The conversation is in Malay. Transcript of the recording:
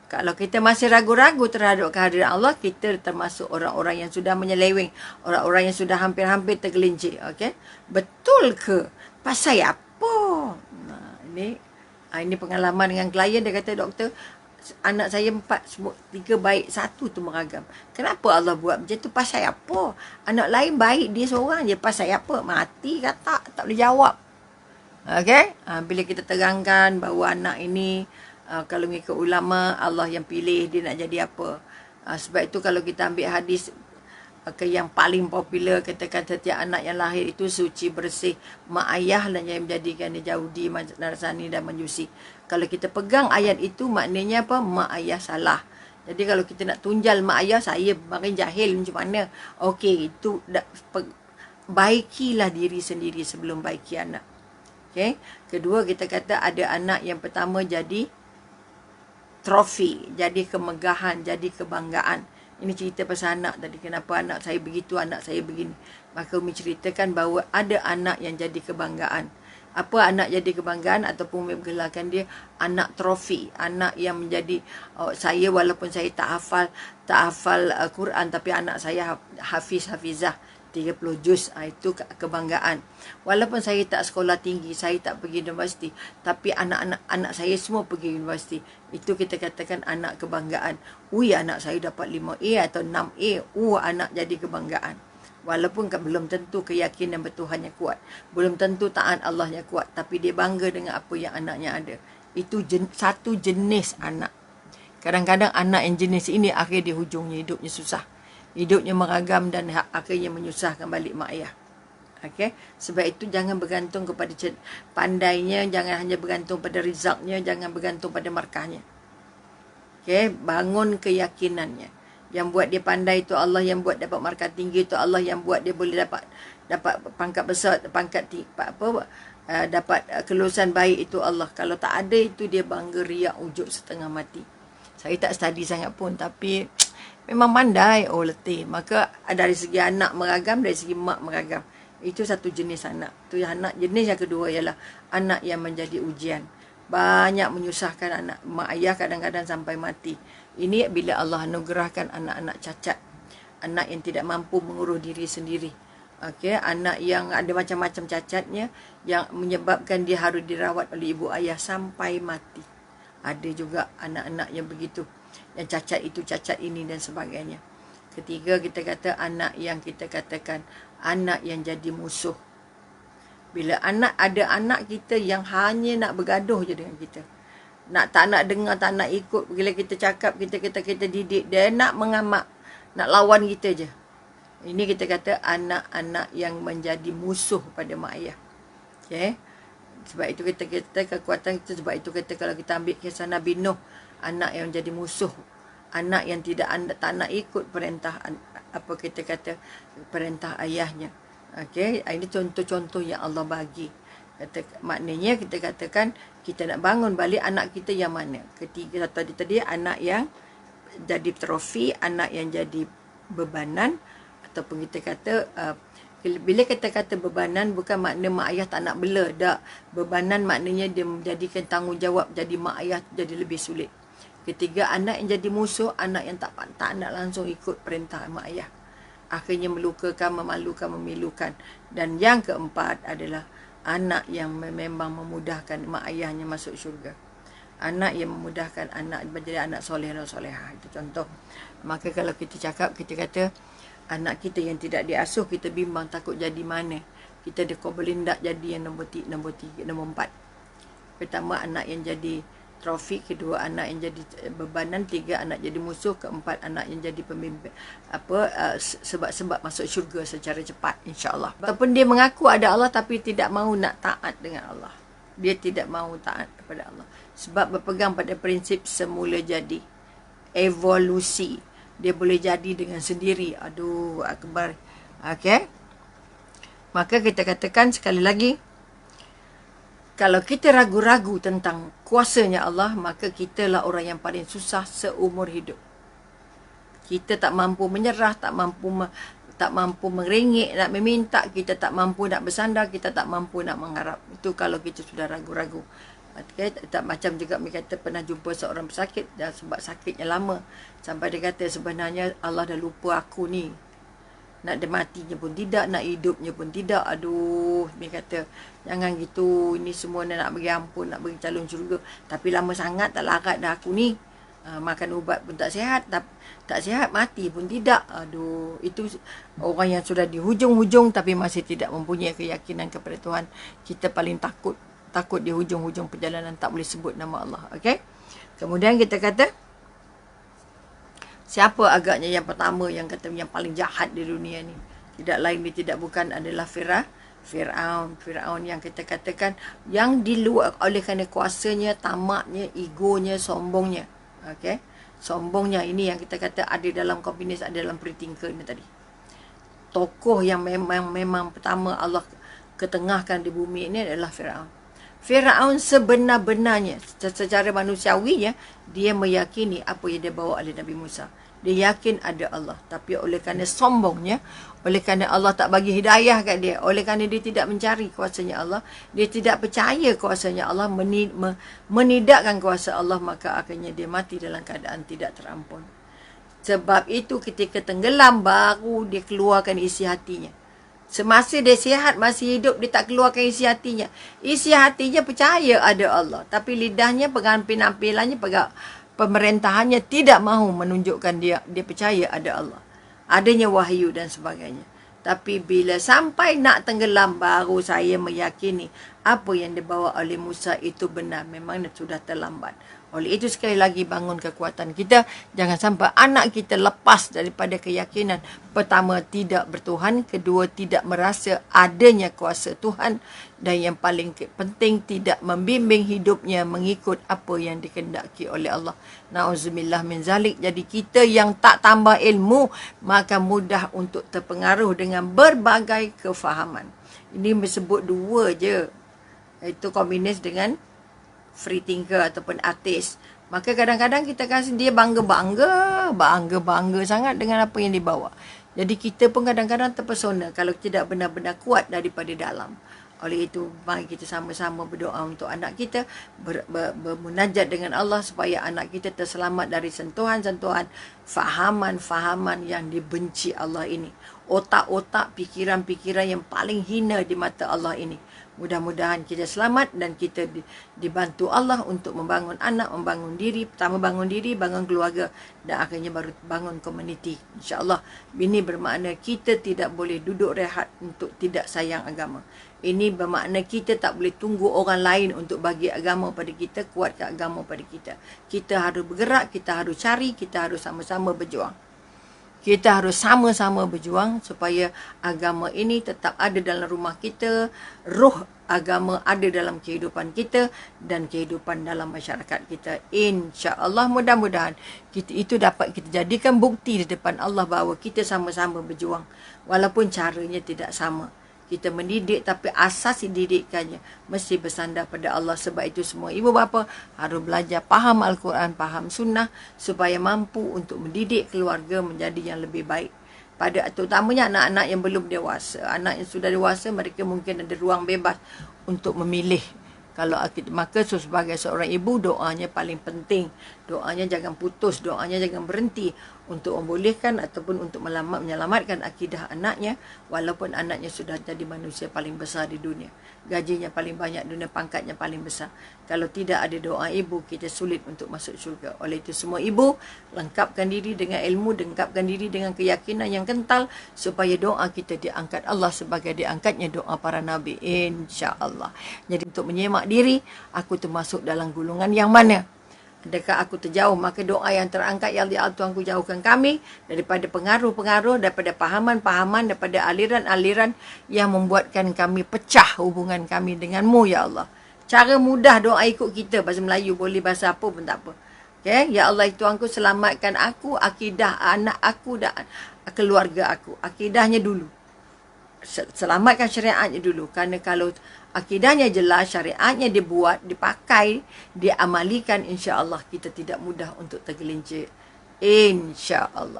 Kalau kita masih ragu-ragu terhadap kehadiran Allah, kita termasuk orang-orang yang sudah menyeleweng, orang-orang yang sudah hampir-hampir tergelincir. Okey? Betul ke? Pasal apa? Nah, ini pengalaman dengan klien. Dia kata, doktor, anak saya 4, 3 baik, 1 tu meragam. Kenapa Allah buat macam tu? Pasal apa? Anak lain baik, dia seorang je. Pasal apa? Mati ke tak boleh jawab. Okey? Bila kita terangkan bahawa anak ini, kalau mengikut ulama, Allah yang pilih dia nak jadi apa. Sebab itu kalau kita ambil hadis yang paling popular, katakan setiap anak yang lahir itu suci, bersih, mak ayah dan yang menjadikan dia Yahudi, Nasrani dan Majusi. Kalau kita pegang ayat itu, maknanya apa? Mak ayah salah. Jadi kalau kita nak tunjal mak ayah, saya makin jahil macam mana? Okey, itu baikilah diri sendiri sebelum baiki anak. Okey. Kedua, kita kata ada anak yang pertama jadi trofi, jadi kemegahan, jadi kebanggaan. Ini cerita pasal anak tadi. Kenapa anak saya begitu, anak saya begini. Maka Umi ceritakan bahawa ada anak yang jadi kebanggaan. Apa anak jadi kebanggaan? Ataupun Umi menggelarkan dia anak trofi. Anak yang menjadi, saya walaupun saya tak hafal Quran, tapi anak saya hafizah 30 juz, itu kebanggaan. Walaupun saya tak sekolah tinggi, saya tak pergi universiti, tapi anak saya semua pergi universiti. Itu kita katakan anak kebanggaan. Anak saya dapat 5A atau 6A. Anak jadi kebanggaan. Walaupun belum tentu keyakinan bertuhannya kuat, belum tentu taat Allahnya kuat, tapi dia bangga dengan apa yang anaknya ada. Itu satu jenis anak. Kadang-kadang anak yang jenis ini akhir di hujungnya hidupnya susah. Hidupnya meragam dan akhirnya menyusahkan balik mak ayah. Okay? Sebab itu jangan bergantung kepada pandainya, jangan hanya bergantung pada resultnya, jangan bergantung pada markahnya. Okay? Bangun keyakinannya. Yang buat dia pandai itu Allah, yang buat dapat markah tinggi itu Allah, yang buat dia boleh dapat pangkat besar, dapat kelulusan baik itu Allah. Kalau tak ada itu, dia bangga riak ujuk setengah mati. Saya tak study sangat pun, tapi memang pandai. Letih. Maka dari segi anak meragam, dari segi mak meragam. Itu satu jenis anak. Itu anak. Jenis yang kedua ialah anak yang menjadi ujian. Banyak menyusahkan anak. Mak ayah kadang-kadang sampai mati. Ini bila Allah anugerahkan anak-anak cacat. Anak yang tidak mampu mengurus diri sendiri. Okay? Anak yang ada macam-macam cacatnya, yang menyebabkan dia harus dirawat oleh ibu ayah sampai mati. Ada juga anak-anak yang begitu. Yang cacat itu, cacat ini dan sebagainya. Ketiga, kita kata anak yang kita katakan anak yang jadi musuh. Bila ada anak kita yang hanya nak bergaduh je dengan kita. Tak nak dengar, tak nak ikut. Bila kita cakap, kita didik, dia nak mengamak, nak lawan kita je. Ini kita kata anak-anak yang menjadi musuh pada mak ayah. Okay? Sebab itu kita kekuatan kita. Sebab itu kita, kalau kita ambil kisah Nabi Nuh, anak yang jadi musuh, anak yang tak nak ikut perintah, apa kita kata, perintah ayahnya. Okey, ini contoh-contoh yang Allah bagi. Maknanya kita katakan kita nak bangun balik anak kita yang mana? Ketiga tadi anak yang jadi trofi, anak yang jadi bebanan, ataupun kita kata bila kita kata bebanan, bukan makna mak ayah tak nak bela. Tak. Bebanan maknanya dia menjadikan tanggungjawab jadi mak ayah jadi lebih sulit. Ketiga, anak yang jadi musuh, anak yang tak nak langsung ikut perintah mak ayah. Akhirnya melukakan, memalukan, memilukan. Dan yang keempat adalah anak yang memang memudahkan mak ayahnya masuk syurga. Anak yang memudahkan anak menjadi anak soleh dan solehah. Itu contoh. Maka kalau kita cakap, kita kata anak kita yang tidak diasuh, kita bimbang takut jadi mana. Kita boleh tak jadi yang nombor 4. Pertama, anak yang jadi trofi. Kedua, anak yang jadi bebanan. 3, anak jadi musuh. Keempat, anak yang jadi pemimpin. Sebab-sebab masuk syurga secara cepat, insya-Allah. Ataupun dia mengaku ada Allah tapi tidak mahu nak taat dengan Allah. Dia tidak mahu taat kepada Allah. Sebab berpegang pada prinsip semula jadi. Evolusi. Dia boleh jadi dengan sendiri. Aduh, akbar. Okey. Maka kita katakan sekali lagi, kalau kita ragu-ragu tentang kuasanya Allah, maka kitalah orang yang paling susah seumur hidup. Kita tak mampu menyerah, tak mampu merengek, nak meminta, kita tak mampu nak bersandar, kita tak mampu nak mengharap. Itu kalau kita sudah ragu-ragu. Okay, tak macam juga dia kata pernah jumpa seorang pesakit dan sebab sakitnya lama sampai dia kata sebenarnya Allah dah lupa aku ni. Nak dia matinya pun tidak, nak hidupnya pun tidak. Aduh, dia kata jangan gitu, ini semua nak bagi ampun, nak bagi calon syurga, tapi lama sangat tak larat dah aku ni. Makan ubat pun tak sihat, tak sihat, mati pun tidak. Aduh, itu orang yang sudah di hujung-hujung tapi masih tidak mempunyai keyakinan kepada Tuhan. Kita paling takut di hujung-hujung perjalanan, tak boleh sebut nama Allah. Okey. Kemudian kita kata siapa agaknya yang pertama yang kata yang paling jahat di dunia ni? Tidak lain dia tidak bukan adalah Firaun. Firaun yang kita katakan yang di luar oleh kerana kuasanya, tamaknya, egonya, sombongnya. Okey. Sombongnya ini yang kita kata ada dalam komunis, ada dalam free thinker ni tadi. Tokoh yang memang pertama Allah ketengahkan di bumi ini adalah Firaun. Firaun sebenar-benarnya secara manusiawinya dia meyakini apa yang dia bawa oleh Nabi Musa. Dia yakin ada Allah, tapi oleh kerana sombongnya, oleh kerana Allah tak bagi hidayah kat dia, oleh kerana dia tidak mencari kuasanya Allah, dia tidak percaya kuasanya Allah, menidakkan kuasa Allah, maka akhirnya dia mati dalam keadaan tidak terampun. Sebab itu ketika tenggelam baru dia keluarkan isi hatinya. Semasa dia sihat, masih hidup, dia tak keluarkan isi hatinya. Isi hatinya percaya ada Allah. Tapi lidahnya, penampilannya, pemerintahannya tidak mahu menunjukkan dia percaya ada Allah. Adanya wahyu dan sebagainya. Tapi bila sampai nak tenggelam, baru saya meyakini apa yang dibawa oleh Musa itu benar. Memang sudah terlambat. Oleh itu sekali lagi bangun kekuatan kita. Jangan sampai anak kita lepas daripada keyakinan. Pertama, tidak bertuhan. Kedua, tidak merasa adanya kuasa Tuhan. Dan yang paling penting, tidak membimbing hidupnya mengikut apa yang dikehendaki oleh Allah. Na'udzubillah min zalik. Jadi kita yang tak tambah ilmu, maka mudah untuk terpengaruh dengan berbagai kefahaman. Ini disebut dua je. Itu komunis dengan free thinker ataupun artis. Maka kadang-kadang kita kasi dia bangga sangat dengan apa yang dibawa. Jadi kita pun kadang-kadang terpesona kalau tidak benar-benar kuat daripada dalam. Oleh itu, mari kita sama-sama berdoa untuk anak kita, bermunajat dengan Allah supaya anak kita terselamat dari sentuhan-sentuhan fahaman-fahaman yang dibenci Allah ini. Otak-otak, pikiran-pikiran yang paling hina di mata Allah ini. Mudah-mudahan kita selamat dan kita dibantu Allah untuk membangun anak, membangun diri. Pertama bangun diri, bangun keluarga dan akhirnya baru bangun komuniti. InsyaAllah ini bermakna kita tidak boleh duduk rehat untuk tidak sayang agama. Ini bermakna kita tak boleh tunggu orang lain untuk bagi agama pada kita, kuatkan agama pada kita. Kita harus bergerak, kita harus cari, kita harus sama-sama berjuang. Kita harus sama-sama berjuang supaya agama ini tetap ada dalam rumah kita, roh agama ada dalam kehidupan kita dan kehidupan dalam masyarakat kita. InsyaAllah mudah-mudahan itu dapat kita jadikan bukti di depan Allah bahawa kita sama-sama berjuang. Walaupun caranya tidak sama. Kita mendidik tapi asas didikannya mesti bersandar pada Allah. Sebab itu semua ibu bapa harus belajar faham Al-Quran, faham sunnah supaya mampu untuk mendidik keluarga menjadi yang lebih baik. Pada terutamanya anak-anak yang belum dewasa. Anak yang sudah dewasa mereka mungkin ada ruang bebas untuk memilih. Maka sebagai seorang ibu doanya paling penting. Doanya jangan putus, doanya jangan berhenti untuk membolehkan ataupun untuk menyelamatkan akidah anaknya walaupun anaknya sudah jadi manusia paling besar di dunia. Gajinya paling banyak dunia, pangkatnya paling besar. Kalau tidak ada doa ibu, kita sulit untuk masuk syurga. Oleh itu semua ibu, lengkapkan diri dengan ilmu, lengkapkan diri dengan keyakinan yang kental supaya doa kita diangkat Allah sebagai diangkatnya doa para Nabi. InsyaAllah. Jadi untuk menyemak diri, aku termasuk dalam golongan yang mana? Adakah aku terjauh? Maka doa yang terangkat, ya Allah Tuhanku jauhkan kami daripada pengaruh-pengaruh, daripada pahaman-pahaman, daripada aliran-aliran yang membuatkan kami pecah hubungan kami denganmu, ya Allah. Cara mudah doa ikut kita, bahasa Melayu boleh, bahasa apa pun tak apa. Okay? Ya Allah Tuhanku, selamatkan aku, akidah anak aku dan keluarga aku. Akidahnya dulu. Selamatkan syariatnya dulu. Kerana kalau akidahnya jelas, syariatnya dibuat, dipakai, diamalikan, insya-Allah kita tidak mudah untuk tergelincir. InsyaAllah.